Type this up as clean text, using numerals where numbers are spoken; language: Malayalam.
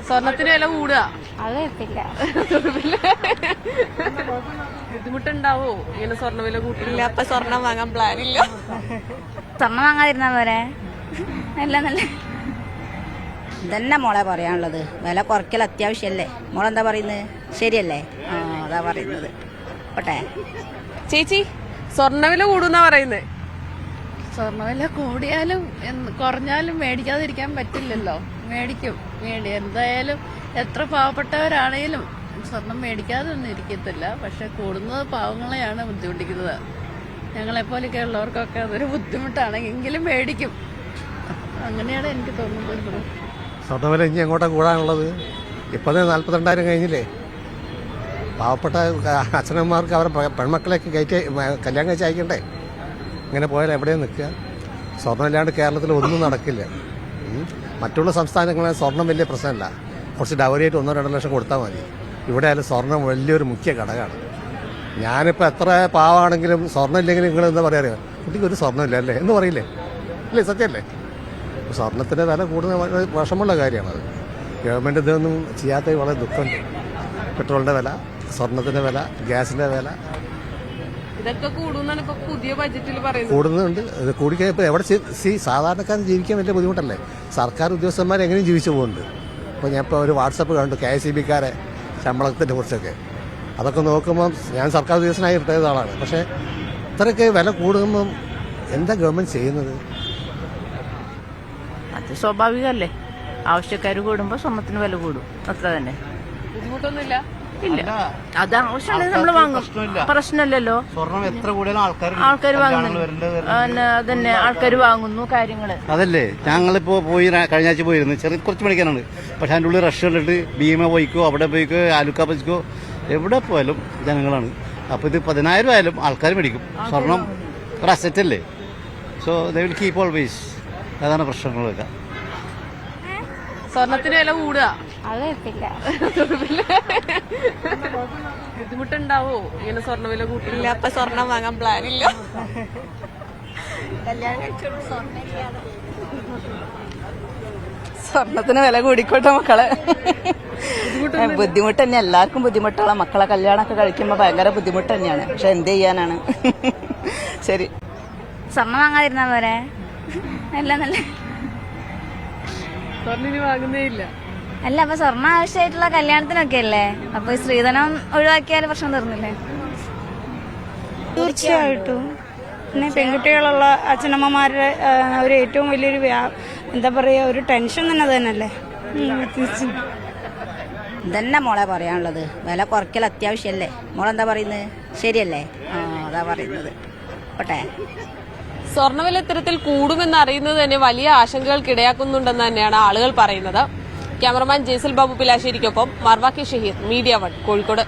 സ്വർണത്തിന് വില കൂടുക അത് കുഴപ്പമില്ല. ബുദ്ധിമുട്ടുണ്ടാവോ ഇങ്ങനെ സ്വർണ്ണ വില കൂട്ടില്ല? അപ്പൊ സ്വർണം വാങ്ങാൻ പ്ലാൻ ഇല്ല. സ്വർണം വാങ്ങാതിരുന്നാ പോരെ? നല്ല നല്ല ഇതന്നെ മോളെ പറയാനുള്ളത്. വില കുറയ്ക്കൽ അത്യാവശ്യമല്ലേ? മോളെന്താ പറയുന്നത്? ശരിയല്ലേ? അതാ പറയുന്നത്. പോട്ടെ. ചേച്ചി, സ്വർണ്ണ വില കൂടുന്നാ പറയുന്നേ. സ്വർണ്ണവില കൂടിയാലും കുറഞ്ഞാലും മേടിക്കാതിരിക്കാൻ പറ്റില്ലല്ലോ. മേടിക്കും. എന്തായാലും എത്ര പാവപ്പെട്ടവരാണേലും സ്വർണം മേടിക്കാതെ ഒന്നും ഇരിക്കത്തില്ല. പക്ഷെ കൂടുന്നത് പാവങ്ങളെയാണ് ബുദ്ധിമുട്ടിക്കുന്നത്. ഞങ്ങളെപ്പോലൊക്കെ ഉള്ളവർക്കൊക്കെ അതൊരു ബുദ്ധിമുട്ടാണ്. എങ്കിലും മേടിക്കും. അങ്ങനെയാണ് എനിക്ക് തോന്നുന്നത്. സ്വർണ്ണവില ഇനി എങ്ങോട്ടാ കൂടാനുള്ളത്? ഇപ്പത് 42,000 കഴിഞ്ഞില്ലേ? പാവപ്പെട്ട അച്ഛനമ്മമാർക്ക് അവരുടെ പെൺമക്കളെയൊക്കെ കല്യാണം കഴിച്ച് അയക്കണ്ടേ? ഇങ്ങനെ പോയാൽ എവിടെയും നിൽക്കുക? സ്വർണ്ണമില്ലാണ്ട് കേരളത്തിൽ ഒന്നും നടക്കില്ല. മറ്റുള്ള സംസ്ഥാനങ്ങളിൽ സ്വർണം വലിയ പ്രശ്നമല്ല. കുറച്ച് ഡവറിയായിട്ട് 1-2 ലക്ഷം കൊടുത്താൽ മതി. ഇവിടെ ആയാലും സ്വർണം വലിയൊരു മുഖ്യ ഘടകമാണ്. ഞാനിപ്പോൾ എത്ര പാവമാണെങ്കിലും സ്വർണ്ണം ഇല്ലെങ്കിലും നിങ്ങൾ എന്താ പറയാ, കുട്ടിക്ക് ഒരു സ്വർണ്ണമില്ല അല്ലേ എന്ന് പറയില്ലേ? അല്ലേ? സത്യമല്ലേ? സ്വർണത്തിൻ്റെ വില കൂടുന്ന വിഷമമുള്ള കാര്യമാണത്. ഗവൺമെൻറ് ഇതൊന്നും ചെയ്യാത്തത് വളരെ ദുഃഖമുണ്ട്. പെട്രോളിൻ്റെ വില, സ്വർണത്തിൻ്റെ വില, ഗ്യാസിൻ്റെ വില ഇതൊക്കെ കൂടുന്നാണ് ഇപ്പൊ പുതിയ ബജറ്റിൽ പറയുന്നത്. കൂടുന്നുണ്ട്. ഇത് കൂടിക്കഴിഞ്ഞാൽ ഇപ്പോൾ എവിടെ സാധാരണക്കാരൻ ജീവിക്കാൻ വലിയ ബുദ്ധിമുട്ടല്ലേ? സർക്കാർ ഉദ്യോഗസ്ഥന്മാർ എങ്ങനെയും ജീവിച്ചു പോകുന്നുണ്ട്. അപ്പോൾ ഞാൻ ഇപ്പോൾ ഒരു വാട്സപ്പ് കണ്ടു KSEBക്കാരെ ശമ്പളത്തിനെ കുറിച്ചൊക്കെ. അതൊക്കെ നോക്കുമ്പം ഞാൻ സർക്കാർ ഉദ്യോഗസ്ഥനായി റിട്ടയർ ആളാണ്. പക്ഷേ ഇത്രയൊക്കെ വില കൂടുമ്പം എന്താ ഗവൺമെൻറ് ചെയ്യുന്നത്? അത് സ്വാഭാവികമല്ലേ. ആവശ്യക്കാർ കൂടുമ്പോൾ സ്വർണ്ണത്തിന് വില കൂടും. അത്ര തന്നെ. ബുദ്ധിമുട്ടൊന്നുമില്ല. ഇല്ല, അത് ആവശ്യമുണ്ടെങ്കിൽ നമ്മൾ വാങ്ങും. പ്രശ്നമില്ലല്ലോ. സ്വർണം എത്ര കൂടുതലും ആൾക്കാർ വാങ്ങുന്നു. അതന്നെ, ആൾക്കാർ വാങ്ങുന്നു കാര്യങ്ങള്. അതല്ലേ ഞങ്ങളിപ്പോ പോയി കഴിഞ്ഞ ആഴ്ച പോയിരുന്നു. കുറച്ച് മണിക്കാനാണ്. പക്ഷെ അതിൻ്റെ ഉള്ളിൽ റഷ് കണ്ടിട്ട് ഭീമ പോയിക്കോ, അവിടെ പോയിക്കോ, ആലുക്ക പോയിക്കോ, എവിടെ പോയാലും ജനങ്ങളാണ്. അപ്പൊ ഇത് 10,000 ആയാലും ആൾക്കാർ മേടിക്കും. സ്വർണം ഒരു അസറ്റ് അല്ലേ? So they will keep always. അതാണ് പ്രശ്നങ്ങളൊക്കെ. സ്വർണത്തിന് വില കൂടുക അത് കുഴപ്പമില്ല. ബുദ്ധിമുട്ടുണ്ടാവോ ഇങ്ങനെ സ്വർണ്ണ വില കൂട്ടില്ല? അപ്പൊ സ്വർണം വാങ്ങാൻ പ്ലാൻ ഇല്ല. സ്വർണത്തിന് വില കൂടിക്കോട്ടെ മക്കളെ. ബുദ്ധിമുട്ട് തന്നെ, എല്ലാവർക്കും ബുദ്ധിമുട്ടുള്ള. മക്കളെ കല്യാണമൊക്കെ കഴിക്കുമ്പോൾ ഭയങ്കര ബുദ്ധിമുട്ട് തന്നെയാണ്. പക്ഷെ എന്ത് ചെയ്യാനാണ്? ശരി. സ്വർണം വാങ്ങാതിരുന്നാ പോരെ? നല്ല നല്ല സ്വർണ്ണിന് വാങ്ങുന്നേ ഇല്ല. അല്ല, അപ്പൊ സ്വർണ്ണം ആവശ്യമായിട്ടുള്ള കല്യാണത്തിനൊക്കെ അല്ലേ? അപ്പൊ ഈ സ്ത്രീധനം ഒഴിവാക്കിയാൽ പ്രശ്നം തീർന്നില്ലേ? തീർച്ചയായിട്ടും. പിന്നെ പെൺകുട്ടികളുള്ള അച്ഛനമ്മമാരുടെ ഒരു ഏറ്റവും വലിയൊരു എന്താ പറയുക, ഒരു ടെൻഷൻ തന്നെ തന്നെയല്ലേ. ഇതന്നെ മോളെ പറയാനുള്ളത്. വില കുറയ്ക്കൽ അത്യാവശ്യമല്ലേ? മോളെന്താ പറയുന്നത്? ശരിയല്ലേ? അതാ പറയുന്നത്. പോട്ടെ. സ്വർണ്ണവില ഇത്തരത്തിൽ കൂടുമെന്ന് അറിയുന്നത് തന്നെ വലിയ ആശങ്കകൾക്ക് ഇടയാക്കുന്നുണ്ടെന്ന് തന്നെയാണ് ആളുകൾ പറയുന്നത്. ക്യാമറമാൻ ജേസൽ ബാബു പിലാശ്ശേരിക്കൊപ്പം മർവാക്കി ഷഹീർ, മീഡിയ 1, കോഴിക്കോട്.